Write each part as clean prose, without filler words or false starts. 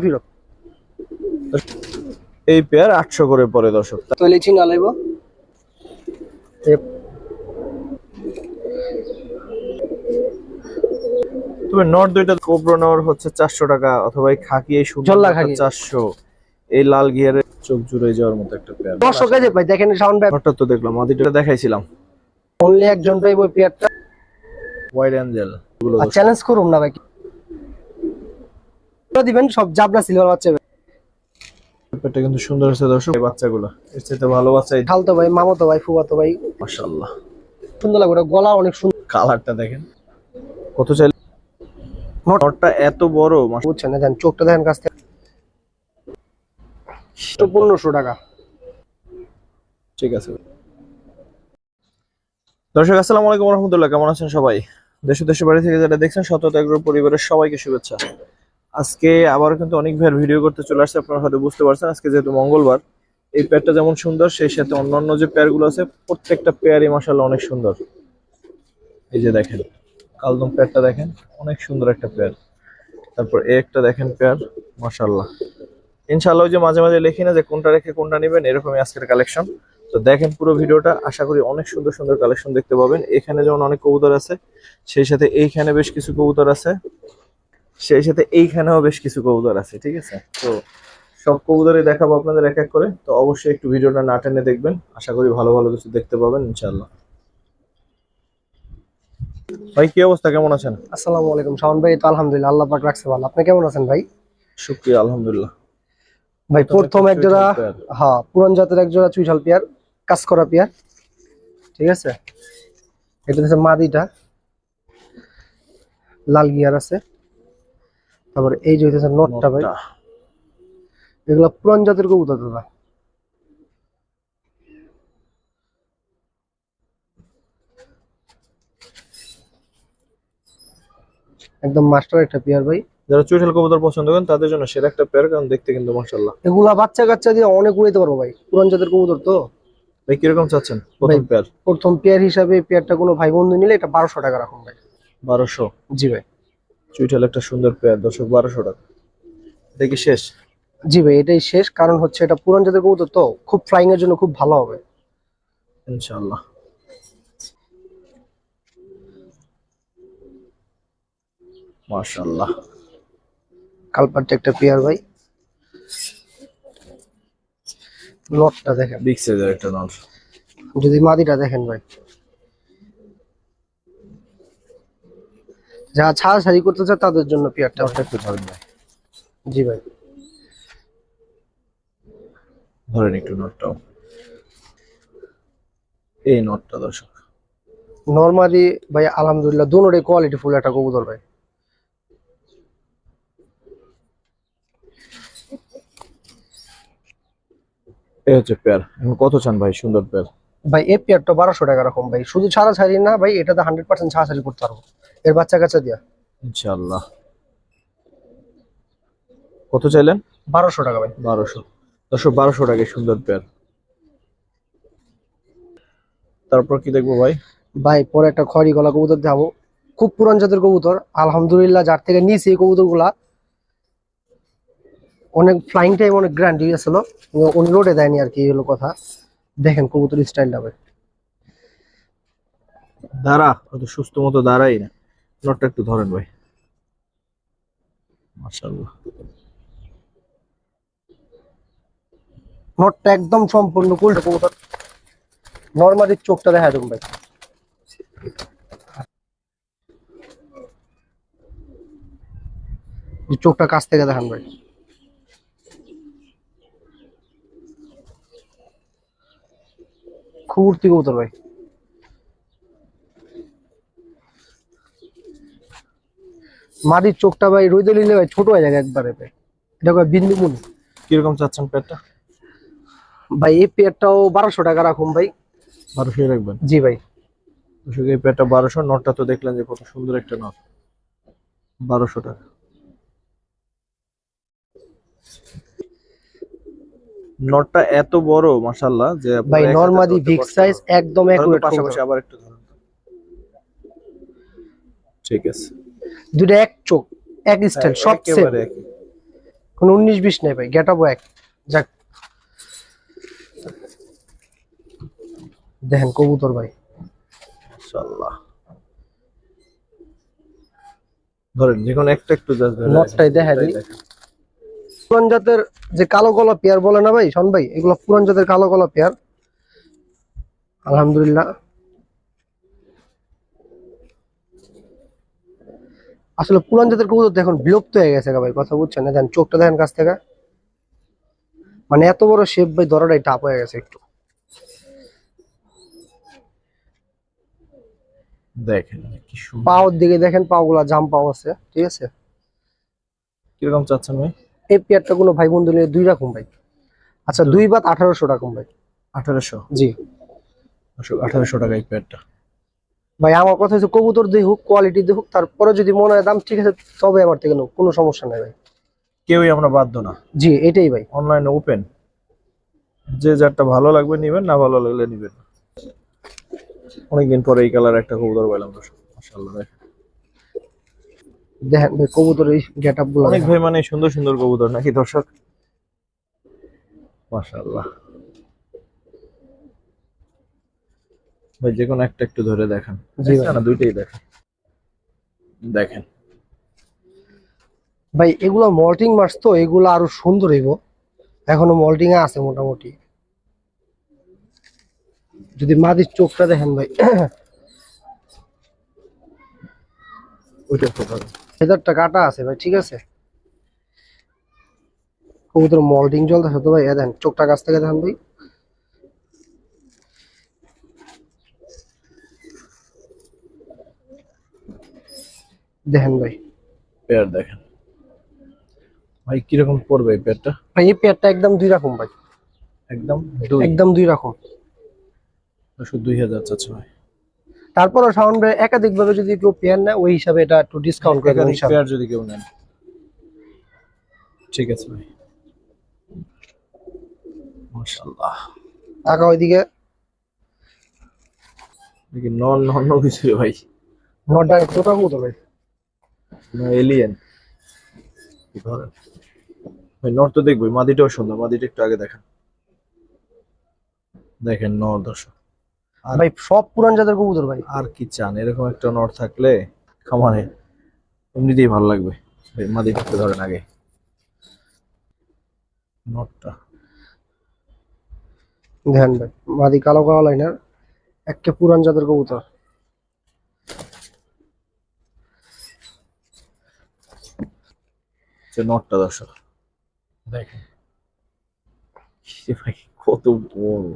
ফিরত এই পেয়ার 800 করে পড়ে দর্শক। তৈলে চিনা লাইব তবে নট দুইটা কোবরা নর হচ্ছে 400 টাকা, অথবা এই খাকি এই সুন্দর জল্লা খাকি 400, এই লাল গিয়ারের চোখ জুড়ে যাওয়ার মতো একটা পেয়ার। 500 কেজি ভাই দেখেন সাউন্ড ব্যাগ নটটা তো দেখলাম, মাদিটা দেখাইছিলাম। অনলি একজন পাইব পেয়ারটা হোয়াইট অ্যাঞ্জেল গুলো আর চ্যালেঞ্জ করুম না ভাই দিবেন সব জাবলা সিলভার বাচ্চা পেয়ারটা কিন্তু সুন্দর আছে দর্শক। এই বাচ্চাগুলো এর চেয়ে ভালো বাচ্চা এই খালতো ভাই মামাতো ভাই ফুফাতো ভাই মাশাআল্লাহ সুন্দর লাগে ওটা গলা অনেক সুন্দর কালারটা দেখেন কত চাইলে। নটটা এত বড় বুঝছেন না দেন চোখটা দেখেন কাছ থেকে 1500 টাকা। ঠিক আছে দর্শক, আসসালামু আলাইকুম ওয়া রাহমাতুল্লাহ। কেমন আছেন সবাই? দেশের বাড়ি থেকে যারা দেখছেন শতত এগ্রো পরিবারের সবাইকে শুভেচ্ছা। আজকে আবার কিন্তু অনেক ভাইয়ের ভিডিও করতে চলে আসছে, আপনারা হয়তো বুঝতে পারছেন। আজকে যেহেতু মঙ্গলবার, এই পেয়ারটা যেমন সুন্দর সেই সাথে অন্যান্য যে পেয়ারগুলো আছে প্রত্যেকটা পেয়ারই মাশাআল্লাহ অনেক সুন্দর। এই যে দেখেন কালদম পেয়ারটা দেখেন, অনেক সুন্দর একটা পেয়ার। তারপর এই একটা দেখেন পেয়ার, মাশাআল্লাহ। ইনশাআল্লাহ ওই যে মাঝে মাঝে লিখি না যে কোনটা রেখে কোনটা নেবেন, এরকমই আজকের কালেকশন। তো দেখেন পুরো ভিডিওটা, আশা করি অনেক সুন্দর সুন্দর কালেকশন দেখতে পাবেন। এখানে যেমন অনেক কবুতর আছে, সেই সাথে এইখানে বেশ কিছু কবুতর আছে, সেই সাথে এইখানেও বেশ কিছু কবুতর আছে। ঠিক আছে, তো সব কবুতরই দেখাবো আপনাদের এক এক করে। তো অবশ্যই একটু ভিডিওটা না টেনে দেখবেন, আশা করি ভালো ভালো কিছু দেখতে পাবেন ইনশাআল্লাহ। ভাই কি অবস্থা, কেমন আছেন? আসসালামু আলাইকুম শাওন ভাই। তো আলহামদুলিল্লাহ আল্লাহ পাক রাখছে ভালো। আপনি কেমন আছেন ভাই? শুকরিয়া, আলহামদুলিল্লাহ। ভাই প্রথম এক জোড়া, হ্যাঁ পুরান জাতের এক জোড়া চুইঠাল পেয়ার, কাজ করা পেয়ার। ঠিক আছে, এটা হচ্ছে মাদিটা, লাল গিয়ার আছে। তারপর এই যে হইতেছে নটটা ভাই, এগুলা পুরান জাতের কবুতর দাদা। একদম মাস্টার একটা পেয়ার ভাই। যারা চুইঠাল কবুতর পছন্দ করেন তাদের জন্য সেরা একটা পেয়ার, কারণ দেখতে কিন্তু মাশাআল্লাহ। এগুলা বাচ্চা কাচ্চা দিয়ে অনেক উড়াইতে পারবো ভাই, পুরান জাতের কবুতর তো। ভাই কিরকম চাচ্ছেন ভাই প্রথম পেয়ার? প্রথম পেয়ার হিসাবে পেয়ারটা কোনো ভাই বন্ধু নিলে এটা 1200 টাকা রাখুন ভাই। 1200? জি ভাই। চুইঠাল একটা সুন্দর পেয়ার দর্শক, 1200 টাকা। এটা কি শেষ? জি ভাই এটাই শেষ, কারণ হচ্ছে এটা পুরান জাতের কবুতর তো, খুব ফ্লাইং এর জন্য খুব ভালো হবে ইনশাআল্লাহ। মাশাআল্লাহ, কালপাটটা একটা পেয়ার ভাই। নটটা দেখেন, বিগ সাইজের একটা নট। যদি মাদিটা দেখেন ভাই, যারা ছাড়াছাড়ি করতে চায় তাদের জন্য পেয়ারটা একটু ধরেন ভাই, জি ভাই। ধরেন একটু নটটাও। এই নটটা দর্শক নরমালি ভাই আলহামদুলিল্লাহ দুটোরই কোয়ালিটি ফুল একটা কবুতর ভাই। এই হচ্ছে পেয়ার। এখন কত চান ভাই সুন্দর পেয়ার? ভাই এই পেয়ারটা 1200 টাকা রাখুন ভাই। শুধু ছাড়াছাড়ি না ভাই, এটাতে 100% ছাড়াছাড়ি করতে পারবো এর বাচ্চা কাচ্চা দিয়া। ইনশাআল্লাহ। কত চাইলেন? 1200 টাকা ভাই। 1200 দর্শক, 1200 টাকায় সুন্দর পেয়ার। তারপর কি দেখবো ভাই? ভাই পরে একটা খড়ি গলা কবুতর দেখাবো, খুব পুরান জাতের কবুতর আলহামদুলিল্লাহ। যার থেকে নিয়েছি এই কবুতর গুলা অনেক ফ্লাইং টাইম অনেক গ্র্যান্ড গেছিল, উনি রোডে দেয়নি আর কি, এই হলো কথা। দেখেন কবুতর স্টাইলটা ভাই। দাঁড়া, হয়তো সুস্থ মতো দাঁড়াই না। নটটা একটু ধরেন ভাই, মাশাআল্লাহ। নটটা একদম সম্পূর্ণ কুলটা কবুতর। নরমালি চোখটা দেখা দেবেন ভাই, এই চোখটা কাছ থেকে দেখান ভাই। খুব উঠতি কবুতর ভাই। মাদির চোখটা ভাই রইদে নিলে ভাই ছোট হয়ে যায় একবারে ভাই, এটা ভাই বিন্দু মুন। কিরকম চাচ্ছেন পেয়ারটা? ভাই এই পেয়ারটাও 1200 টাকা রাখুন ভাই। 1200 রাখবেন? জি ভাই। দর্শক এই পেয়ারটা 1200। নটটা তো দেখলেন যে কত সুন্দর একটা নট, 1200 টাকা। নটটা এত বড় মাশাআল্লাহ যে ভাই নরমালি বিগ সাইজ একদম একুরেট পাশাপাশি আবার একটু ধরুন। ঠিক আছে, দুটো এক চোখ এক স্টাইল সব সেম। কোনো 19-20 নেই ভাই, গেটআপও এক। যাক, দেখেন কবুতর ভাই, মাশাআল্লাহ। ধরেন যে কোনো একটা একটু জাস্ট ধরে নটটাই দেখা দিই। পুরান জাতের যে কালো গলা পেয়ার বলে না ভাই শোন ভাই, এগুলো পুরান জাতের কালো গলা পেয়ার। আলহামদুলিল্লাহ, আসলে পুরান জাতের কবুতর এখন বিলুপ্ত হয়ে গেছে ভাই, কথা বুঝছেন না? দেখেন চোখটা দেখেন কাছ থেকে, মানে এত বড় শেপ ভাই, ধরাটাই টাপ হয়ে গেছে একটু। দেখেন কি সুন্দর। পাওর দিকে দেখেন, পাও গুলা জাম পাও আছে, ঠিক আছে। কিরকম চাচ্ছেন ভাই? এই পেয়ারটা কোনো ভাই বন্ধু নিয়ে 2 রকম ভাই। আচ্ছা, 2 বাত 1800 টাকা ভাই। 1800। জি 1800 টাকা এই প্যাডটা। ভাই, আমার কথা হচ্ছে কবুতর দিয়ে হোক, কোয়ালিটি দিয়ে হোক, তারপরে যদি মনে হয় দাম ঠিক আছে তবে আমার থেকে নাও, কোনো সমস্যা নাই ভাই। কেউই আমরা বাধ্য না, জি এটাই ভাই। অনলাইনে ওপেন, যে যারটা ভালো লাগবে নিবেন, না ভালো লাগলে নিবেন না। অনেকদিন পরে এই কালার একটা কবুতর পাইলাম দর্শক, মাশাআল্লাহ। দেখেন ভাই কবুতর এই গেটআপ গুলো অনেক দেখেন। ভাই মানে সুন্দর সুন্দর কবুতর নাকি দর্শক? মাশাআল্লাহ ভাই, যে কোনো একটা একটু ধরে দেখান। জি ভাই। না দুইটাই দেখেন। দেখেন ভাই এগুলো মল্টিং মাছ তো, এগুলো আরো সুন্দর হইব, এখনো মল্টিং এ আছে মোটামুটি। যদি মাদির চোখটা দেখেন ভাই, ওইটা তো ধরেন। ফেদারটা কাটা আছে ভাই, ঠিক আছে। কবুতর মল্টিং চলতেছে তো ভাই, এ দেখেন চোখটা কাছ থেকে দেখেন ভাই। দেখেন ভাই, পেয়ার দেখেন ভাই, কিরকম পড়বে এই পেয়ারটা? ভাই এই পেয়ারটা একদম 2 রকম ভাই, একদম দুই। একদম 2 রকম। 2000 চাচ্ছে ভাই। তারপরও সাউন্ড ভাই একাধিক ভাবে যদি কেউ পেয়ার নেয় ওই হিসাবে এটা একটু ডিসকাউন্ট করে দেবেন একাধিক ইনশাআল্লাহ। পেয়ার যদি কেউ নেন, ঠিক আছে ভাই। মাশাআল্লাহ, টাকা ওইদিকে দেখি নন নন কিছু রে ভাই, নটা কোটা কত ভাই। না এলিয়েন। ধরেন ভাই, নর তো দেখবই, মাদিটাও সুন্দর, মাদিটা একটু আগে দেখেন। দেখেন নর দর্শক, আর ভাই সব পুরান জাতের কবুতর ভাই। আর কি চান? এরকম একটা নর থাকলে খামারে এমনিতেই ভালো লাগবে ভাই। মাদিটা একটু ধরেন আগে, নরটা। দেখেন ভাই, মাদি কালো কালো লাইনার, একটা পুরান জাতের কবুতর। যে নরটা দর্শক দেখেন, সে ভাই কত বড়।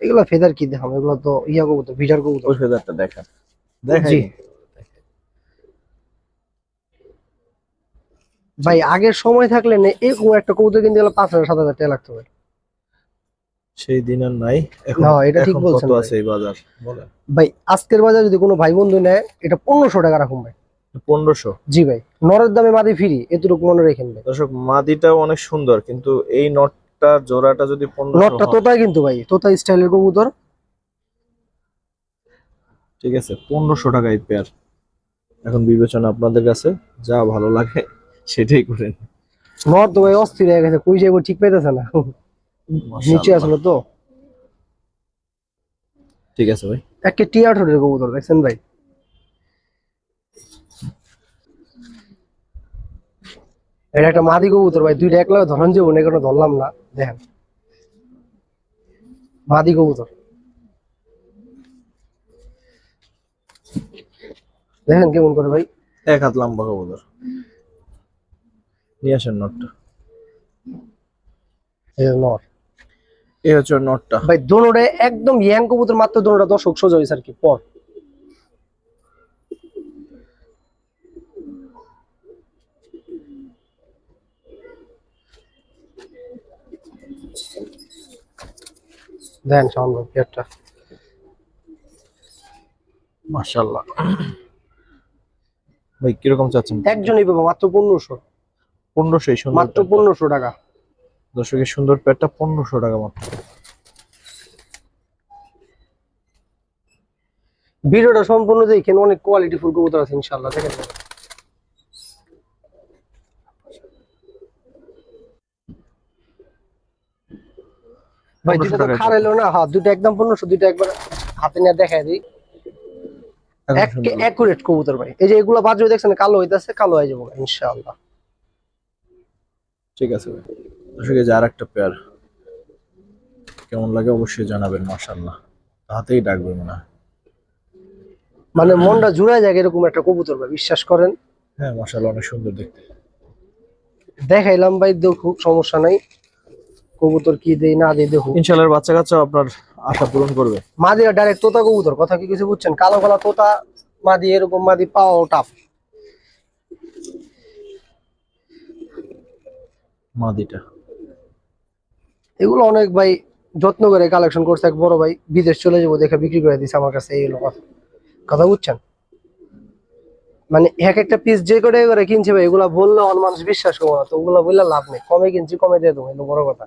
এগুলা ফেদার কি দেখাম, এগুলো তো ইয়া কবুতর, ভিটার কবুতর। ওই ফেদারটা দেখেন, দেখাই জি ভাই, আগের সময় থাকলে না এরকম একটা কবুতর কিনতে গেলে 5,000-7,000 টাকা লাগতো ভাই। সেই দিন আর নাই এখন। না এটা ঠিক এখন বলছেন কত ভাই। আছে এই বাজার বলেন? ভাই আজকের বাজারে যদি কোনো ভাই বন্ধু নেয়, এটা 1500 টাকা রাখুন ভাই। 1500। জি ভাই, নরের দামে মাদি ফ্রি, এতটুকু মনে রেখেন ভাই। দর্শক মাদিটাও অনেক সুন্দর, কিন্তু এই নটটা জোড়াটা যদি 1500 নটটা হয়, তোতাই কিন্তু ভাই, তোতা স্টাইলের কবুতর। ঠিক আছে 1500 টাকা এই পেয়ার। এখন বিবেচনা আপনাদের কাছে, যা ভালো লাগে সেটাই করেন। নর তো ভাই অস্থির হয়ে গেছে, কই যাবো ঠিক পাইতেছে না, নিচে মাশাআল্লাহ, আসলো তো। ঠিক আছে ভাই। একটা টিয়া ঠোঁটের কবুতর দেখছেন ভাই, এটা একটা মাদি কবুতর ভাই, দুইটা একলা ধরন যাবো না, কোনো ধরলাম না। দেখেন মাদি কবুতর, দেখেন কেমন করে ভাই। এক হাত লম্বা কবুতর, নিয়ে আসেন নটটা। এই যে নর এই হচ্ছে ওর নটটা। ভাই, দোনোটা একদম ইয়াং কবুতর, মাত্র দোনোটা দর্শক সোজা হয়েছে আর কি পর। দেখেন সামনে পেয়ারটা, মাশাআল্লাহ ভাই, কিরকম চাচ্ছেন? একজনই পাবো মাত্র 1500, 1500 এই সুন্দর মাত্র পেয়ারটা। 1500 টাকা। দর্শকের সুন্দর পেয়ারটা 1500 টাকা মাত্র। ভিডিওটা সম্পূর্ণ দেখেন, অনেক কোয়ালিটি ফুল কবুতর আছে ইনশাআল্লাহ, দেখেন। ভাই 1500 দুটো তো টাকায় খারাইলো না, হ্যাঁ দুটো একদম 1500, দুটো একবার হাতে নিয়ে দেখাই দিই। এখন সুন্দর। অ্যাকুরেট কবুতর ভাই, এই যে এগুলো বাজে দেখছেন কালো হইতাছে, কালো হয়ে যাবো ইনশাআল্লাহ। ঠিক আছে ভাই। দর্শক এই যে আরেকটা পেয়ার, কেমন লাগে অবশ্যই জানাবেন। মাশাআল্লাহ, হাতেই ডাকবে মনে হয়। মানে মনটা জুড়ে যায় এরকম একটা কবুতর ভাই, বিশ্বাস করেন। হ্যাঁ মাশাআল্লাহ, অনেক সুন্দর দেখতে। দেখাইলাম ভাই, দেখুক সমস্যা নাই, কবুতর কি দেই না দেই দেখুক। ইনশাআল্লাহ বাচ্চা কাচ্চা আপনার আশা পূরণ করবে। মাদিরা ডাইরেক্ট তোতা কবুতর, কথা কি কিছু বুঝছেন? কালো গলা তোতা মাদি, এরকম মাদি পাওয়াও টাফ। মাদিটা এগুলো অনেক ভাই যত্ন করে কালেকশন করছে এক বড় ভাই, বিদেশ চলে যাবো দেখে বিক্রি করে দিছে আমার কাছে, এই হলো কথা। কথা বুঝছেন? মানে এক একটা পিস যে করে কিনছে ভাই, এগুলা বললে অন্য মানুষ বিশ্বাস করবো না, তো ওগুলা বললে লাভ নেই, কমে কিনছি কমে দিয়ে দেবো, এগুলো বড় কথা।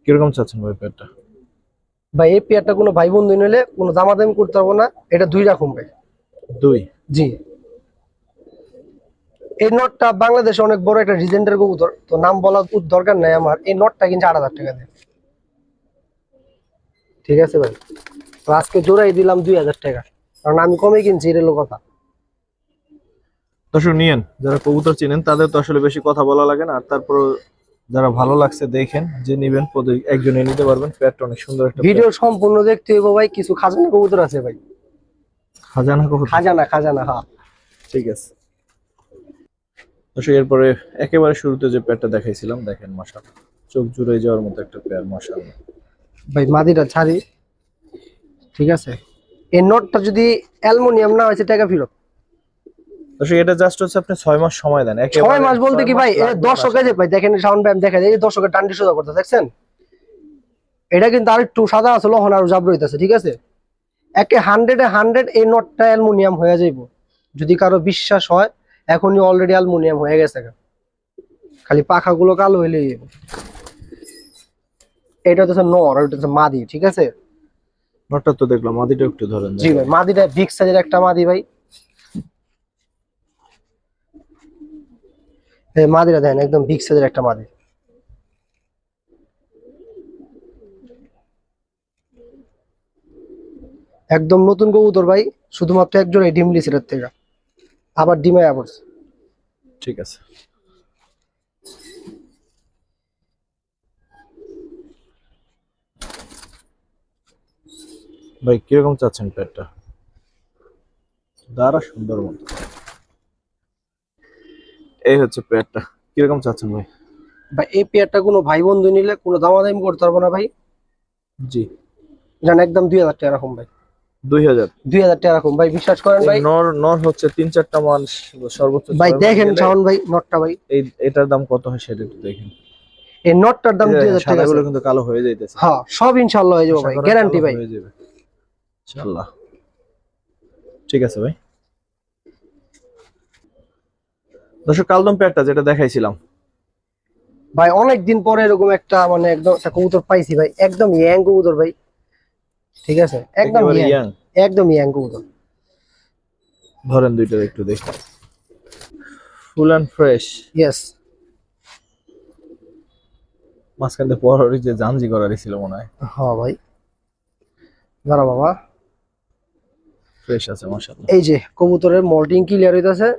কিরকম চাচ্ছেন ভাই পেয়ারটা? ভাই এই পেয়ারটা কোনো ভাই বন্ধু নিলে কোনো দামাদামি করতে পারবো না, এটা 2 রকম ভাই। 2? জি, এই নটটা বাংলাদেশে অনেক বড় একটা রিজেন্ডার কবুতর, তো নাম বলা দরকার নাই আমার। এই নটটা কিনছে 8000 টাকা দিয়ে, ঠিক আছে ভাই? তো আজকে জোড়াই দিলাম 2000 টাকা, কারণ আমি কমে কিনছি, এটা হলো কথা। দর্শক নিয়েন, যারা কবুতর চিনেন তাদের তো আসলে বেশি কথা বলা লাগে না। আর তারপর যারা ভালো লাগছে দেখেন, যে নিবেন একজনে নিতে পারবেন। পেয়ারটা অনেক সুন্দর একটা ভিডিও সম্পূর্ণ দেখতে হইব ভাই, কিছু খাজানা কবুতর আছে ভাই। খাজানা কবুতর। খাজানা খাজানা, হ্যাঁ। ঠিক আছে দর্শক, এরপরে একেবারে শুরুতে যে পেয়ারটা দেখাইছিলাম, দেখেন মাশাআল্লাহ, চোখ জুড়ে যাওয়ার মতো একটা পেয়ার মাশাআল্লাহ। ভাই মাদিটা ছাড়ি, ঠিক আছে? এই নটটা যদি অ্যালুমিনিয়াম না হয়েছে টাকা ফেরত। দর্শক এটা জাস্ট হচ্ছে আপনি 6 মাস সময় দেন। 6 মাস বলতে কি ভাই, এটা দর্শকের যে ভাই দেখেন সাউন্ড ব্যাম দেখা যায়, এই দর্শকের টান্ডি সোজা করতে দেখছেন, এটা কিন্তু আর একটু সাদা আছে, লহন আর জাবর হইতাছে, ঠিক আছে? একে 100-এ 100 এই নটটা অ্যালুমিনিয়াম হয়ে যাইব, যদি কারো বিশ্বাস হয়। এখনই অলরেডি অ্যালুমিনিয়াম হয়ে গেছে, খালি পাখাগুলো কালো হইলে। এটা হচ্ছে নর আর এটা হচ্ছে মাদি, ঠিক আছে? নটটা তো দেখলাম, মাদিটা একটু ধরেন। জি ভাই, মাদিটা বিগ সাইজের একটা মাদি ভাই। এই মাদিটা দেখেন, একদম বিগ সাইজের একটা মাদি। একদম নতুন কবুতর ভাই, শুধুমাত্র একজোড়াই ডিম লিছে এটার থেকে, আবার ডিমে আবার। ঠিক আছে ভাই, কিরকম চাচ্ছেন পেয়ারটা? দাঁড়া সুন্দর মতো। এই হচ্ছে পেয়ারটা, কিরকম চাচ্ছেন ভাই? ভাই এই পেয়ারটা কোনো ভাই বন্ধু নিলে কোনো দামাদামি করতে পারবো না ভাই, জি। জান একদম 2000 টাকা রাখুন ভাই। 2000? 2000 টাকা রাখুন ভাই, বিশ্বাস করেন ভাই। নর নর হচ্ছে 3-4টা মাস সর্বোচ্চ। ভাই 6 মাস দেখেন গেলে শাওন ভাই নটটা ভাই, এটার দাম কত হয় সেটা একটু দেখেন। এই নটটার দাম 2000 টাকা আছে। সাদাগুলো কিন্তু কালো হয়ে যাইতেছে। হ্যাঁ সব ইনশাআল্লাহ হয়ে যাবে ভাই, গ্যারান্টি ভাই। হয়ে যাবে ইনশাআল্লাহ। ঠিক আছে ভাই। দর্শক কালদম পেয়ারটা যেটা দেখাইছিলাম ভাই অনেক দিন পরে এরকম একটা মানে একদম একটা কবুতর পাইছি ভাই, একদম ইয়াং কবুতর ভাই, ঠিক আছে? একদম একেবারে ইয়াং, ইয়াং। একদম ইয়াং কবুতর। ধরেন দুইটা একটু দেখি, ফুল এন্ড ফ্রেশ। ইয়েস। মাঝখান থেকে পরই যে জানজি করারই ছিল মনে হয়। হ্যাঁ ভাই, দাঁড়া বাবা, ফ্রেশ আছে মাশাআল্লাহ। এই যে কবুতরের মল্টিং ক্লিয়ার হইতাছে।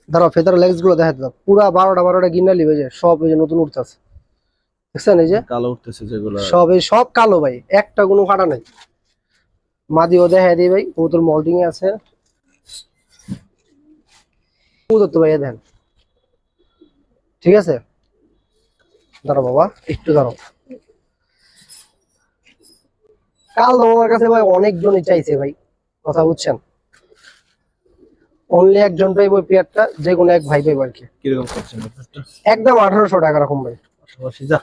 দাঁড়া ফেদার লেগস গুলো দেখাতে দাও, পুরা 12টা গিনালি হয়ে যায় সব, এই যে নতুন উঠতেছে দেখছেন, এই যে কালো উঠতেছে যেগুলো। সব, এই সব কালো ভাই, একটা কোনো ফাটা নাই। মাদিও দেখা দিই ভাই, কবুতর মল্টিং এ আছে। কবুতর তো ভাই এ দেন, ঠিক আছে? দাঁড়া বাবা একটু দাঁড়াও। কাল আমার কাছে ভাই অনেকজনই চাইছে ভাই, কথা বুঝছেন? অনলি একজন পাইব পেয়ারটা, যে কোনো এক ভাই পাইব আর কি। কিরকম করছেন ব্যাপারটা? একদম 1800 টাকা রাখুন ভাই, পাশাপাশি যা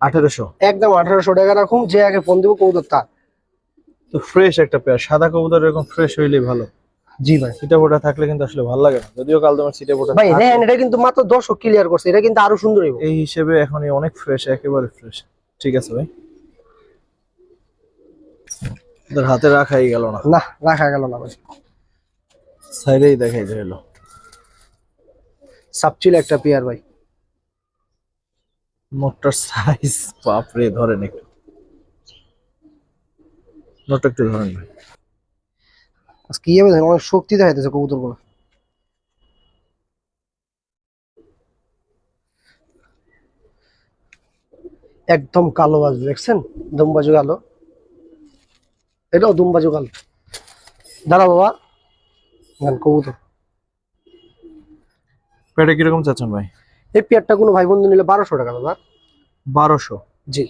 1800। একদম 1800 টাকা রাখুন, যে আগে ফোন দিব কবুতর তার। তো ফ্রেশ একটা পেয়ার, সাদা কবুতর এরকম ফ্রেশ হইলেই ভালো। জি ভাই। সিটা ফোটা থাকলে কিন্তু আসলে ভালো লাগে না, যদিও কালদমের সিটা ফোটা ভাই দেখেন, এটা কিন্তু মাত্র 10 ক্লিয়ার করছে, এটা কিন্তু আরো সুন্দর হইব। এই হিসেবে এখনই অনেক ফ্রেশ, একেবারে ফ্রেশ। ঠিক আছে ভাই, তোর হাতে রাখাই গেল না। না রাখা গেল না ভাই, সাইডেই দেখাই যাইলো। সাবচিল একটা পেয়ার ভাই। নটটার সাইজ বাপরে, ধরেন একটু, নটটা একটু ধরেন ভাই। আজকে ইয়ে দেখেন অনেক শক্তি দেখাইতেছে কবুতর গুলো। একদম কালো বাজু দেখছেন, দুমবাজু কালো, এটাও দুমবাজু কালো। দাঁড়া বাবা, দেখেন কবুতর। পেয়ারটা কিরকম চাচ্ছেন ভাই? এই পেয়ারটা কোনো ভাই বন্ধু নিলে 1200 টাকা দাদা। 1200? জি,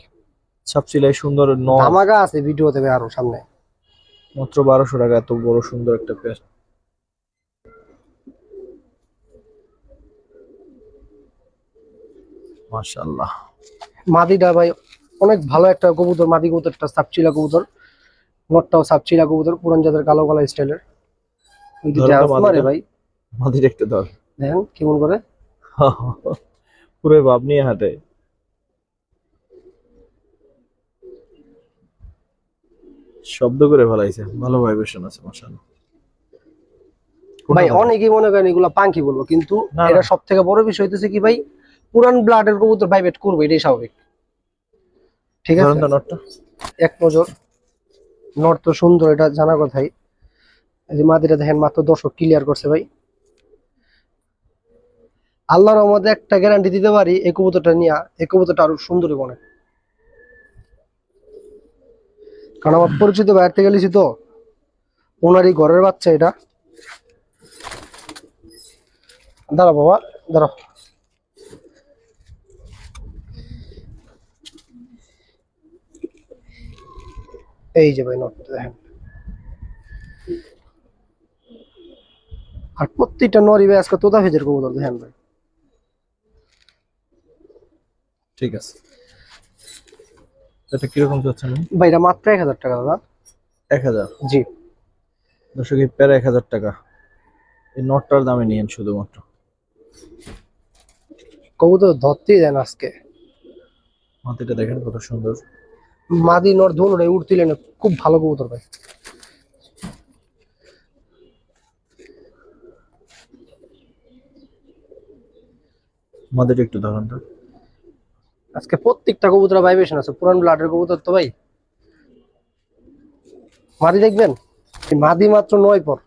সাপচিলাই সুন্দর নর, ধামাকা আছে ভিডিও দেবে আরো সামনে। মাত্র 1200 টাকা, এত বড় সুন্দর একটা পেয়ার। মাশাআল্লাহ। মাদিটা ভাই অনেক ভালো একটা কবুতর, মাদি কবুতরটা সাপচিলা কবুতর, নটটাও সাপচিলা কবুতর, পুরান জাতের কালো গলা স্টাইলের। ধরো তো মারে মাদিটা, ভাই, মাদিটা একটু ধর। দেখেন কেমন করে। পুরো ভাব নিয়ে হাঁটে। শব্দ করে ফেলাইছে, ভালো ভাইব্রেশন আছে মাশাআল্লাহ। কোনটা ভাই ধরো? অনেকেই মনে করেন এগুলা পাঙ্কি বলবো, কিন্তু না এটা না, সব থেকে বড় বিষয় হইতেছে কি ভাই, পুরান ব্লাডের কবুতর ভাইবেট করবে, এটাই স্বাভাবিক। ঠিক ধরেন আছে, তো নটটা। এক নজর। নট তো সুন্দর, এটা জানা কথাই। এই যে মাদিটা দেখেন মাত্র 10 ক্লিয়ার করছে ভাই। আল্লাহর রহমতে একটা গ্যারান্টি দিতে পারি, এই কবুতরটা নিয়ে এই কবুতরটা আরো সুন্দরই বনে। কারণ আমার পরিচিত বাইরে থেকে গেলেছি তো, ওনারই ঘরের বাচ্চা এটা। দাঁড়া বাবা, দাঁড়া। এই যে ভাই নটটা দেখেন, আর প্রত্যেকটা নরি ভাই আজকে তোতা ভেজের কবুতর দেখেন ভাই। ঠিক আছে, এটা কিরকম চাচ্ছেন? ভাই এটা মাত্র 1000 টাকা দাদা। 1000? জি, দর্শক এই প্যারা 1000 টাকা, এই নটটার দামে নিয়েন শুধুমাত্র। কবুতর ধরতেই দেন আজকে। মাটিটা দেখেন কত সুন্দর। মাদি নর ধনুরে উঠতিলেন, খুব ভালো কবুতর ভাই। মাটিটা একটু ধরেন তো। আজকে প্রত্যেকটা কবুতর ভাইব্রেশন আছে, পুরান ব্লাডের কবুতর তো ভাই। মাদি দেখবেন, এই মাদি মাত্র 9 পর,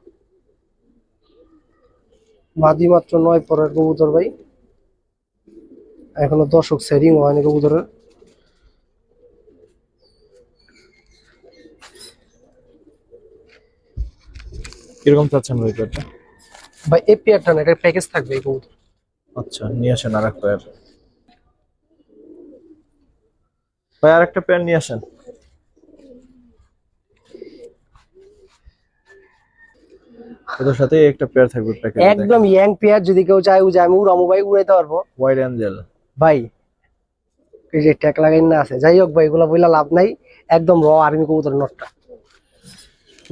মাদি মাত্র 9 পরের কবুতর ভাই। এখনো দর্শক সেরিং হয়নি কবুতরের। কিরকম চাচ্ছেন ভাই প্যারটা? ভাই এই পেয়ারটা না, এটা প্যাকেজ থাকবে এই কবুতর। আচ্ছা, নিয়ে আসেন আর এক পেয়ার। ভাই আর একটা পেয়ার নিয়ে আসেন। এটার সাথে একটা পেয়ার থাকবে প্যাকেজে। একদম ইয়াং পেয়ার, যদি কেউ চায় যে আমি উড়ামো ভাই, উড়াইতে পারবো হোয়াইট অ্যাঞ্জেল। ভাই। এই যে ট্যাগ লাগাই না আছে, যাই হোক ভাই এগুলো বইলা লাভ নাই। একদম র আর্মি কবুতর নটটা,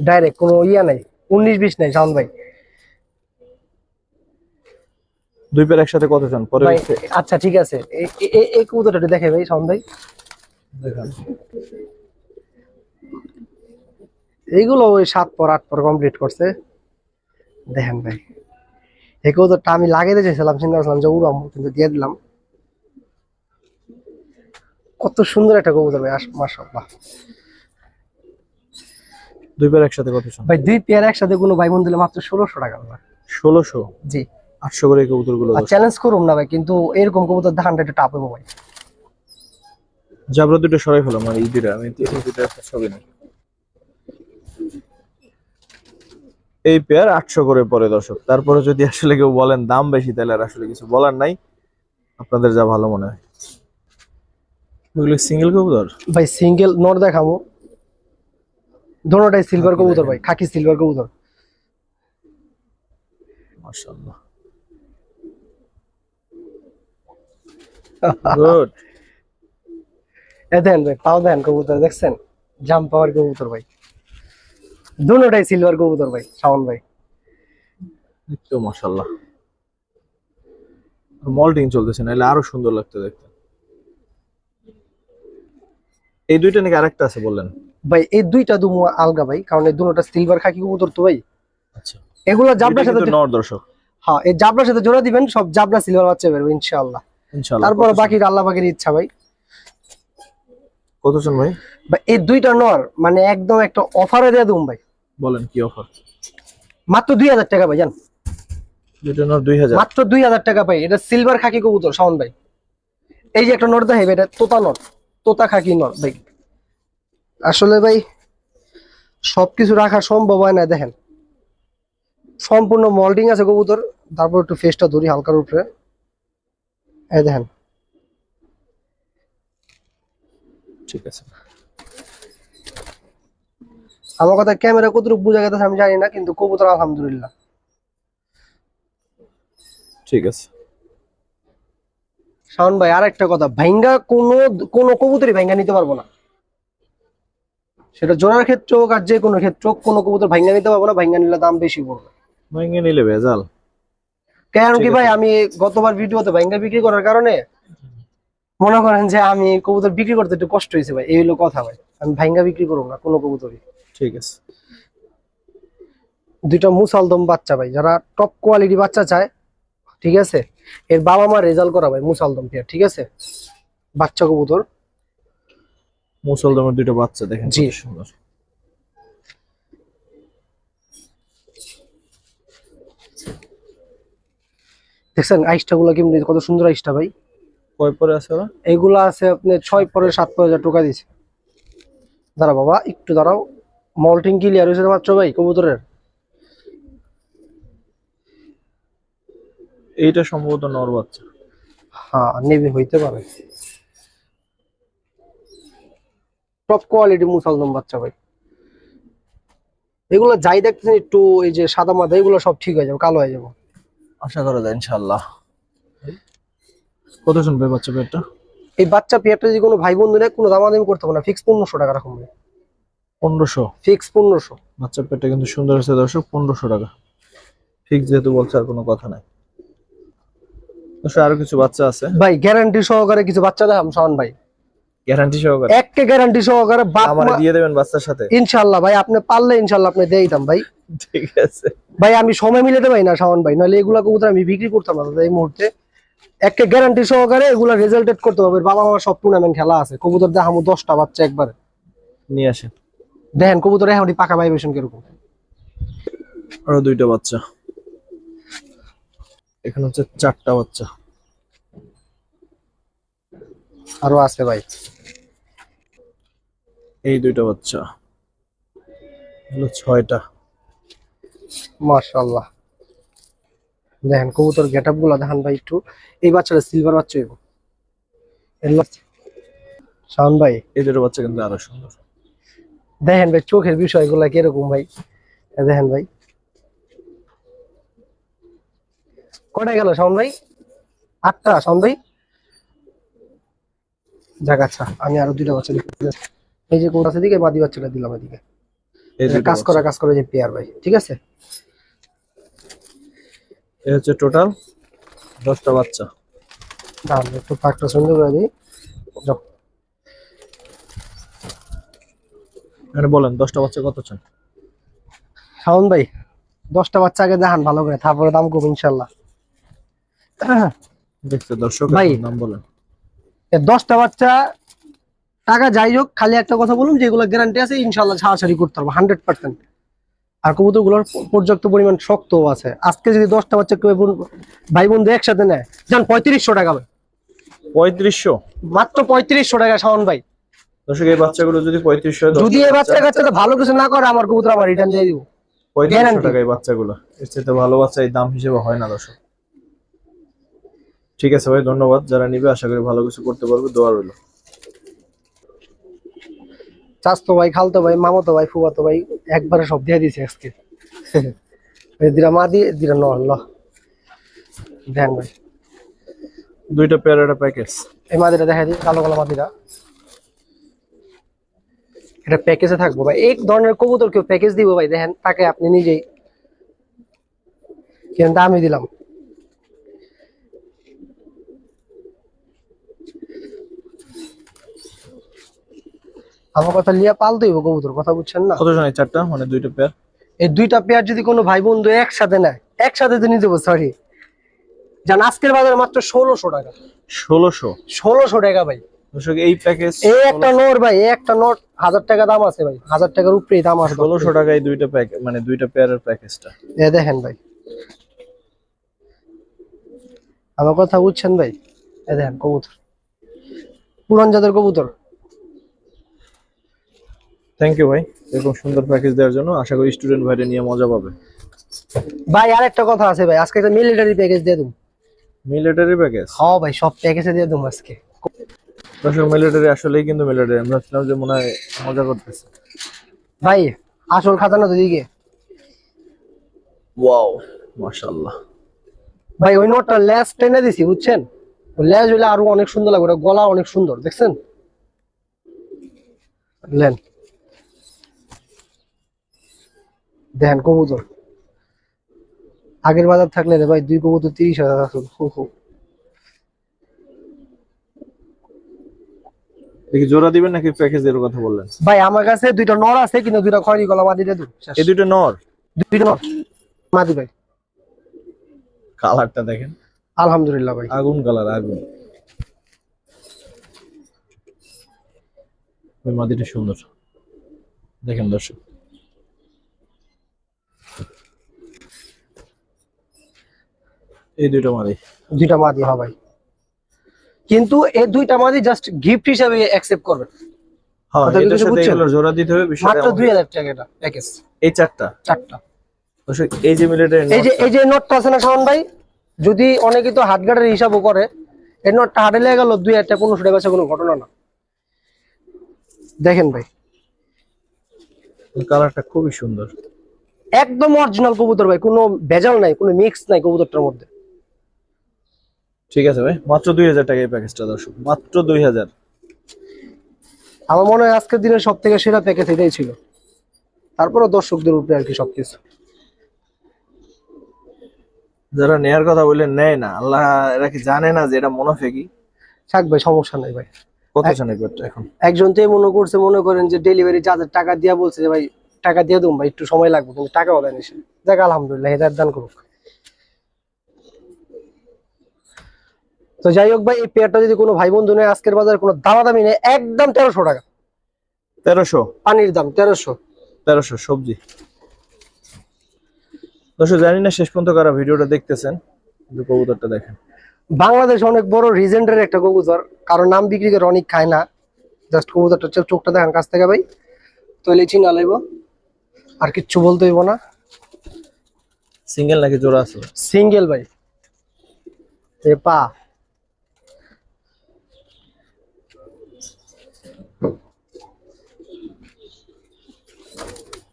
ডাইরেক্ট কোনো ইয়া নাই, 19-20 নাই শাওন ভাই। দুই পেয়ার একসাথে কত চান পরে? ভাই আচ্ছা ঠিক আছে, এই কবুতরটা একটু দেখে ভাই শাওন ভাই। দেখান। এইগুলো ওই 7 পর 8 পর কমপ্লিট করছে, দেখেন ভাই। এই কবুতরটা আমি লাগাইতে চাইছিলাম, চিন্তা করছিলাম যে উড়াম, কিন্তু দিয়ে দিলাম। কত সুন্দর একটা কবুতর ভাই, মাশাআল্লাহ। দুই পেয়ার একসাথে কত চান? ভাই দুই পেয়ার একসাথে কোনো ভাই বোন দিলে মাত্র 1600 টাকা দাদা। 1600? জি, 800 করে এই কবুতরগুলো। আর চ্যালেঞ্জ করুম না ভাই, কিন্তু এরকম কবুতর দেখানটা একটু টাপ হবো ভাই। জাবরা দুটো সরাই ফেলাম, মানে এই দুটা আমি দুটো একটা ছবি নেই। এই পেয়ার 800 করে পরে দর্শক। তারপরে যদি আসলে কেউ বলেন দাম বেশি, তাহলে আর আসলে কিছু বলার নাই, আপনাদের যা ভালো মনে হয়। ওগুলো সিঙ্গেল কবুতর? ভাই সিঙ্গেল নর দেখামো, দোনোটাই সিলভার খাকি কবুতর দেখেন। ভাই, খাকি সিলভার কবুতর। মাশাআল্লাহ, গুড। এ দেন ভাই, পাও দেন কবুতর দেখছেন, জাম্প পাওয়ার কবুতর ভাই, দোনোটাই সিলভার কবুতর ভাই শাওন ভাই। দেখতে মাশাআল্লাহ, মল্টিং চলতেছে, নাহলে আরো সুন্দর লাগতো দেখতে। এই দুইটা নাকি আরেকটা আছে বললেন? ভাই এই দুইটা দুমু আলগা ভাই, কারণ এই দুটোটা সিলভার খাকি কবুতর তো ভাই। আচ্ছা, এগুলো দুইটা জাবলার সাথে কিন্তু নর দর্শক। হ্যাঁ, এই জাবলার সাথে জোড়া দিবেন, সব জাবলা সিলভার বাচ্চা বেরবে ইনশাআল্লাহ। ইনশাআল্লাহ। তারপর বাকিটা আল্লাহ পাকের ইচ্ছা ভাই। কত চান ভাই? ভাই এই দুইটা নর মানে একদম একটা অফারে দিয়ে দেবো ভাই, বলেন কি অফার? মাত্র 2000 টাকা ভাই জান, দুটো নর 2000। মাত্র 2000 টাকা ভাই। এটা সিলভার খাকি কবুতর শাওন ভাই। এই যে একটা নর দেখাইবে, এটা তোতা নর, তোতা খাকি নর ভাই। আসলে ভাই সবকিছু রাখা সম্ভব হয় না, দেখেন সম্পূর্ণ মল্টিং আছে কবুতর। তারপর একটু ফেসটা ধরি হালকার উপরে, এই দেখেন। ঠিক আছে। আমার কথা ক্যামেরা কতটুকু বোঝা গেছে আমি জানি না, কিন্তু কবুতর আলহামদুলিল্লাহ। ঠিক আছে শাওন ভাই আর একটা কথা, ভাইঙ্গা কোনো কবুতরই ভাইঙ্গা নিতে পারবো না, সেটা জোড়ার ক্ষেত্রে হোক আর যে কোনো ক্ষেত্রে হোক, কোনো কবুতর ভাইঙ্গা নিতে পারবো না। ভাইঙ্গা নিলে দাম বেশি পড়বে। ভাঙিয়ে নিলে ভেজাল। কারণ কি ঠিক ভাই, আছে। আমি গতবার ভিডিওতে ভাইঙ্গা বিক্রি করার কারণে মনে করেন যে আমি কবুতর বিক্রি করতে একটু কষ্ট হয়েছে ভাই, এই হলো কথা ভাই। আমি ভাইঙ্গা বিক্রি করবো না কোনো কবুতরই। ঠিক আছে। দুইটা মুসালদম বাচ্চা ভাই, যারা টপ কোয়ালিটি বাচ্চা চায়, ঠিক আছে, এর বাবা মা রেজাল্ট করা ভাই মুসালদম পেয়ার, ঠিক আছে, বাচ্চা কবুতর। মুসলদমের দুটো বাচ্চা দেখেন জি। কত সুন্দর। দেখছেন আইসটা গুলা কেমনি, কত সুন্দর আইসটা ভাই। কয় পরে আছে ওরা? এইগুলা আছে আপনি 6 পরে 7 পরে হাজার টাকা দিছে। দাঁড়া বাবা একটু দাঁড়াও, মল্টিং ক্লিয়ার হয়েছে মাত্র ভাই কবুতরের। এইটা সম্ভবত নর বাচ্চা। হ্যাঁ নেভি হইতে পারে, টপ কোয়ালিটি মুসালদম বাচ্চা ভাই। এগুলো যাই দেখতেছেন একটু এই যে সাদা মাথা, এগুলো সব ঠিক হয়ে যাবে, কালো হয়ে যাবে। আশা করা যায় ইনশাআল্লাহ। কত শুনবে বাচ্চা পেটটা? এই বাচ্চা পেয়ারটা যদি কোনো ভাই বন্ধু নেয়, কোনো দামাদামি করতে হবে না, ফিক্স 1500 টাকা রাখুন ভাই, 1500। ফিক্স 1500। বাচ্চা পেটটা কিন্তু সুন্দর আছে দর্শক, 1500 টাকা ফিক্স, যেহেতু বলছে আর কোনো কথা নাই। দর্শক আরো কিছু বাচ্চা আছে ভাই গ্যারান্টি সহকারে কিছু বাচ্চা দেখাম শাওন ভাই, গ্যারান্টি সহকারে। একে গ্যারান্টি সহকারে বাপ আমারে মা দিয়ে দেবেন বাচ্চার সাথে? ইনশাআল্লাহ ভাই, আপনি পারলে ইনশাআল্লাহ আপনি দিয়ে দিতাম ভাই। ঠিক আছে ভাই আমি সময় মিলাতে পারি না শাওন ভাই, নাহলে এগুলা কবুতর আমি বিক্রি করতাম না দাদা এই মুহূর্তে। একে গ্যারান্টি সহকারে এগুলা রেজাল্টেড করতে হবে। বাবা মা সব টুর্নামেন্ট খেলা আছে, কবুতর দেখামু 10টা বাচ্চা একবারে। নিয়ে আসেন। দেখেন কবুতর এখন পাকা ভাইব্রেশন কিরকম। আরো দুইটা বাচ্চা, এখানে হচ্ছে 4টা বাচ্চা। আরো আছে ভাই, এই দুইটা বাচ্চা হলো 6টা। মাশাআল্লাহ। দেখেন কবুতর গেটআপ গুলা দেখেন ভাই একটু। এই বাচ্চাটা সিলভার বাচ্চা হইব শাওন ভাই। এই দুটো বাচ্চা কিন্তু আরো সুন্দর। দেখেন ভাই চোখের বিষয়গুলা কিরকম ভাই, দেখেন ভাই। কটায় গেল শাওন ভাই? 8টা শাওন ভাই। যাক আচ্ছা, আমি আরো দুইটা বাচ্চা দিচ্ছি। এই যে কোন আছে দিকে বাদি বাচ্চাটা দিলাম এদিকে। এই দুটো কাজ করা কাজ করে যে পেয়ার ভাই, ঠিক আছে। এই হচ্ছে টোটাল 10টা বাচ্চা। তাহলে একটু পাকটা সুন্দর করে দিই। যাও। এখানে বলেন 10টা বাচ্চা কত চান? শাওন ভাই 10টা বাচ্চা আগে দেখান ভালো করে, তারপরে দাম কম ইনশাল্লাহ। দেখতে দর্শক ভাই। এখন নাম বলেন। 10টা বাচ্চা টাকা যাই হোক, খালি একটা কথা বলুন, যেগুলো গ্যারান্টি আছে ইনশাল্লাহ ছাড়াছাড়ি করতে পারবো 100%। আর কবুতর গুলোর পর্যাপ্ত পরিমাণ শক্ত আছে। আজকে যদি 10টা বাচ্চা কেউ ভাই বন্ধু একসাথে নেয়, যান 3500 টাকা ভাই, 3500? মাত্র 3500 টাকা শাওন ভাই। দর্শক এই বাচ্চাগুলো যদি 3500 হয়, যদি এই বাচ্চা কাচ্চাটা ভালো কিছু না করে, আমার কবুতর আমার রিটার্ন দিয়ে দিব। 3500 guarantee। টাকা এই বাচ্চাগুলো, এর চেয়ে ভালো বাচ্চা এই দাম হিসেবে হয় না দর্শক। ঠিক আছে ভাই, ধন্যবাদ। যারা নিবে আশা করি ভালো কিছু করতে পারবে, দোয়া রইল। চাচতো ভাই, খালতো ভাই, মামাতো ভাই, ফুফাতো ভাই, একবারে সব দিয়ে দিয়েছে আজকে। দিরা মা দিয়ে দিরা ন দেন ভাই। দুইটা পেয়ার একটা প্যাকেজ। এই মাদিটা দেখা দিই, কালো কালো মাদিটা, এটা প্যাকেজে থাকবো ভাই। এক ধরনের কবুতর কেউ প্যাকেজ দিব ভাই, দেখেন তাকে আপনি নিজেই, কিন্তু আমি দিলাম। আমার কথা লিয়া পালতে হইব কবুতর, কথা বুঝছেন না। কত জন? 4টা মানে দুইটা পেয়ার। এই দুইটা পেয়ার যদি কোনো ভাই বন্ধু একসাথে নেয়, একসাথে তো নিতে সরি, জান আজকের বাজারে মাত্র 1600 টাকা। 1600। 1600 টাকা ভাই। দর্শক এই প্যাকেজ এই একটা নোট ভাই, এই একটা নোট 1000 টাকা দাম আছে ভাই, 1000 টাকার উপরেই দাম আছে। 1600 টাকায় দুইটা প্যাক, মানে দুইটা পেয়ারের প্যাকেজটা। এ দেখেন ভাই, আমার কথা বুঝছেন ভাই? এ দেখেন কবুতর, পুরান জাতের কবুতর। থ্যাংক ইউ ভাই এরকম সুন্দর প্যাকেজ দেওয়ার জন্য। আশা করি স্টুডেন্ট ভাইরা নিয়ে মজা পাবে। ভাই আরেকটা কথা আছে ভাই, আজকে একটা মিলিটারি প্যাকেজ দিয়ে দেব। Military package? হ্যাঁ ভাই, সব প্যাকেজে দিয়ে দেব আজকে। দর্শক মিলিটারি আসলেই কিন্তু মিলিটারি, আমরা ভাবছিলাম যে মনে হয় মজা করতেছে। ভাই আসল খাজানা তো দিকে। ওয়াও মাশাআল্লাহ। ভাই ওই নোটটা লেস টেনে দিছি বুঝছেন, ওই লেস হইলে আরো অনেক সুন্দর লাগবে, ওটা গলা অনেক সুন্দর দেখছেন। লেন দেখেন কবুতর, আগের বাজার থাকলে রে ভাই 2 কবুতর 30,000 আসল। দেখি জোড়া দিবেন নাকি প্যাকেজের কথা বললেন? ভাই আমার কাছে 2টা নর আছে, কিন্তু 2টা খয়রি গলা মাদি দিয়ে দেব। এই দুটো নর? 2টা নর মাদি ভাই। কালারটা দেখেন, আলহামদুলিল্লাহ ভাই, আগুন কালার, আগুন। ওই মাদিটা সুন্দর দেখেন দর্শক। এই দুটো মাদি? 2টা মাদি হ্যাঁ ভাই, কিন্তু এই 2টা মাদি জাস্ট গিফট হিসেবে অ্যাকসেপ্ট করবেন। হ্যাঁ কথা এটার কিছু সাথে বুঝছেন? এগুলো জোড়া দিতে হবে বিষয়টা মাত্র এমন। 2000 টাকা এটা প্যাকেজ। এই চারটা? চারটা। দর্শক এই যে মিলিটারি এই যে নোটটা আছে না শাওন ভাই, যদি অনেকে তো হাটগাড়ের হিসাবও করে, এই নোটটা হাটে লেগে গেল 2000 টাকা 1500 টাকা বেচা কোনো ঘটনা না। দেখেন ভাই কালারটা খুবই সুন্দর, একদম অরিজিনাল কবুতর ভাই, কোনো ভেজাল নাই, কোনো মিক্স নাই কবুতরটার মধ্যে। ঠিক আছে ভাই, মাত্র 2000 টাকা এই প্যাকেজটা দর্শক, মাত্র 2000। আমার মনে হয় আজকের দিনের সব থেকে সেরা প্যাকেজ এটাই ছিল, তারপরে দর্শকদের উপরে আর কি সবকিছু। যারা নেয়ার কথা বললেন নেয় না, আল্লাহ এরা কি জানে না যে এটা মুনাফিকি? থাক ভাই সমস্যা নাই ভাই। কত চান একবারটা এখন? একজন তো মনে করছে, মনে করেন যে ডেলিভারি চার্জের টাকা দিয়া বলছে যে ভাই টাকা দিয়ে দেবো ভাই, একটু সময় লাগবে, কিন্তু টাকাও দেয়নি সে। যাক আলহামদুলিল্লাহ, হেদায়েত দান করুক। তো যাই হোক ভাই, এই পেয়ারটা যদি কোনো ভাই বন্ধু নেয় আজকের বাজারে কোনো দামাদামি নেই, একদম 1300 টাকা 1300? পানির দাম 1300। 1300 সবজি। দর্শক জানি না শেষ পর্যন্ত কারা ভিডিওটা দেখতেছেন, কিন্তু কবুতরটা দেখেন। বাংলাদেশ অনেক বড় রিজেন্ডের একটা কবুতর, কারণ নাম বিক্রি করে অনেক খায় না। জাস্ট কবুতরটা চোখটা দেখান কাছ থেকে ভাই, তৈলে চিনা লাইব, আর কিচ্ছু বলতে হইব না। সিঙ্গেল নাকি জোড়া আছে? সিঙ্গেল ভাই। এ পা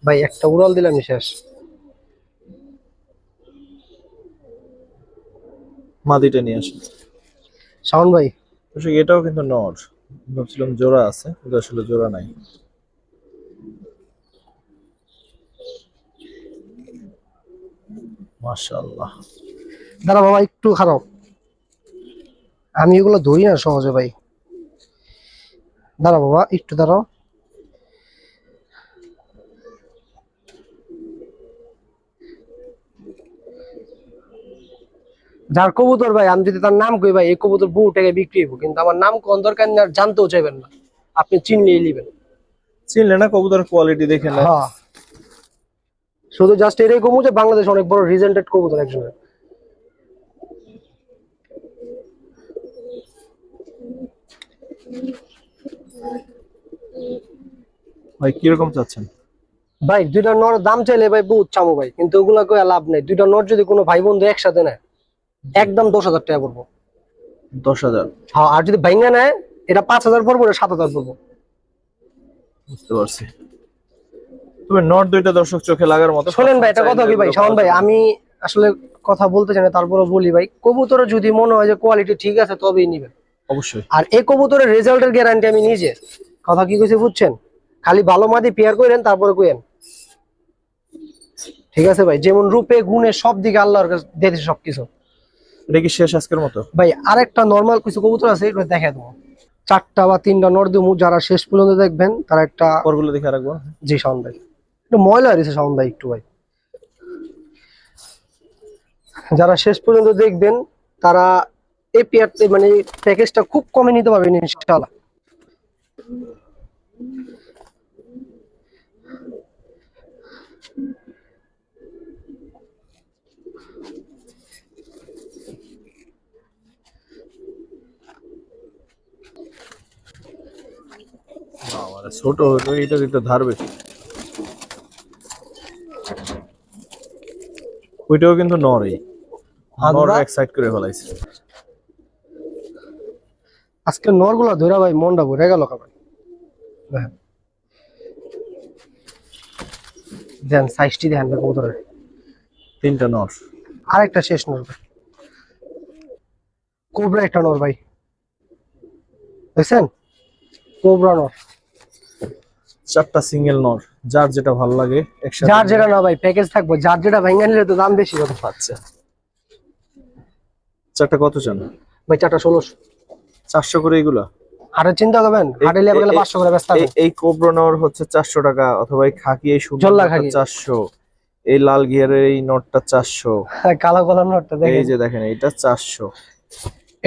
ভাই একটা উড়াল দিলাম শেষ। মাদিটা নিয়ে আসেন শাওন ভাই দর্শক। এটাও কিন্তু নর, ভাবছিলাম জোড়া আছে, কিন্তু আসলে জোড়া নাই। মাশাআল্লাহ। দাঁড়া বাবা একটু খারাপ, আমি এগুলো ধরি না সহজে ভাই। দাঁড়া বাবা একটু দাঁড়াও। যার কবুতর ভাই, আমি যদি তার নাম কই ভাই, এই কবুতর বহু টাকায় বিক্রি হইব, কিন্তু আমার নাম কোন দরকার নেই, আর জানতেও চাইবেন না, আপনি চিনলেই নিবেন। চিনলে না কবুতরের কোয়ালিটি দেখে না? হ্যাঁ, শুধু জাস্ট এটাই কমু যে বাংলাদেশ অনেক বড় রিজেন্টেড কবুতর একজনের। ভাই কিরকম চাচ্ছেন? ভাই 2টা নর দাম চাইলে ভাই বহুত চামু ভাই, কিন্তু ওগুলা কই লাভ নেই। 2টা নর যদি কোনো ভাই বন্ধু একসাথে নেয়, একদম 10,000 টাকা পড়বো। 10,000? হ্যাঁ, আর যদি ভাইঙ্গা নেয় এটা 5,000 পড়বো, এটা 7,000 পড়বো। বুঝতে পারছি। তবে নর দুইটা দর্শক চোখে লাগার মতো। শোনেন ভাই, এটা কথা কি ভাই শাওন ভাই, আমি আসলে কথা বলতে চাই না, তারপরে বলি ভাই, কবুতরে যদি মনে হয় যে কোয়ালিটি ঠিক আছে তবেই নিবেন অবশ্যই। আর এই কবুতরের রেজাল্টের গ্যারান্টি আমি নিজে। কথা কি কইছি বুঝছেন? খালি ভালো মাদি পেয়ার করেন তারপরে কইেন, ঠিক আছে ভাই? যেমন রূপে গুণে সব দিকে আল্লাহর কাছে দিয়েছে সবকিছু। এটা কি শেষ আজকের মতো? ভাই আরেকটা নরমাল কিছু কবুতর আছে, এটা দেখাই দেবো। 4টা বা 3টা নর দিমু, যারা শেষ পর্যন্ত দেখবেন তারা একটা। পরগুলো দেখে রাখবো। জি শাওন ভাই, একটু ময়লা হয়েছে শাওন ভাই একটু ভাই। যারা শেষ পর্যন্ত দেখবেন তারা এই পেয়ার মানে প্যাকেজটা খুব কমে নিতে পারবেন ইনশাআল্লাহ। ছোট হলো এটা একটু ধার বেশি। ওইটাও কিন্তু নরই, নর এক সাইড করে ফেলাইছে। আজকে নরগুলা ধরে ভাই মনটা ভরে গেল খাবার। দেন সাইজটি দেখেন কবুতরের, 3টা নর, আরেকটা শেষ নর ভাই, কোবরা একটা নর ভাই, দেখছেন কোবরা নর। 4টা সিঙ্গেল নর, যার যেটা ভালো লাগে একসাথে। যার যেটা না ভাই প্যাকেজ থাকবো, যার যেটা ভাঙা নিলে তো দাম বেশি কত। আচ্ছা, 4টা কত চান ভাই? 4টা 1600। 400 করে এগুলা? হাটে চিন্তা করবেন, হাটে লেবে গেলে 500 করে ব্যস্ত হবে। এই কোবরা নর হচ্ছে 400 টাকা, অথবা এই খাকি এই সুন্দর জল্লা নরটা খাকি। 400, এই লাল গিয়ারের এই নটটা 400, কালো কালো নরটা এই দেখেন। যে দেখেন এটা 400।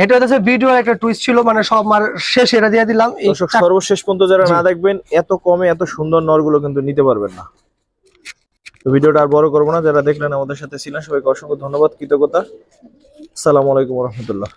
এটা হচ্ছে ভিডিও একটা টুইস্ট ছিল, মানে সব মার শেষ এটা দিয়ে দিলাম। এই দর্শক সর্বশেষ পর্যন্ত যারা না দেখবেন, এত কমে এত সুন্দর নরগুলো কিন্তু নিতে পারবেন না। তো ভিডিওটা আর বড় করবো না, যারা দেখলেন আমাদের সাথে ছিলেন সবাইকে অসংখ্য ধন্যবাদ, কৃতজ্ঞতা। আসসালামু আলাইকুম রহমতুল্লাহ।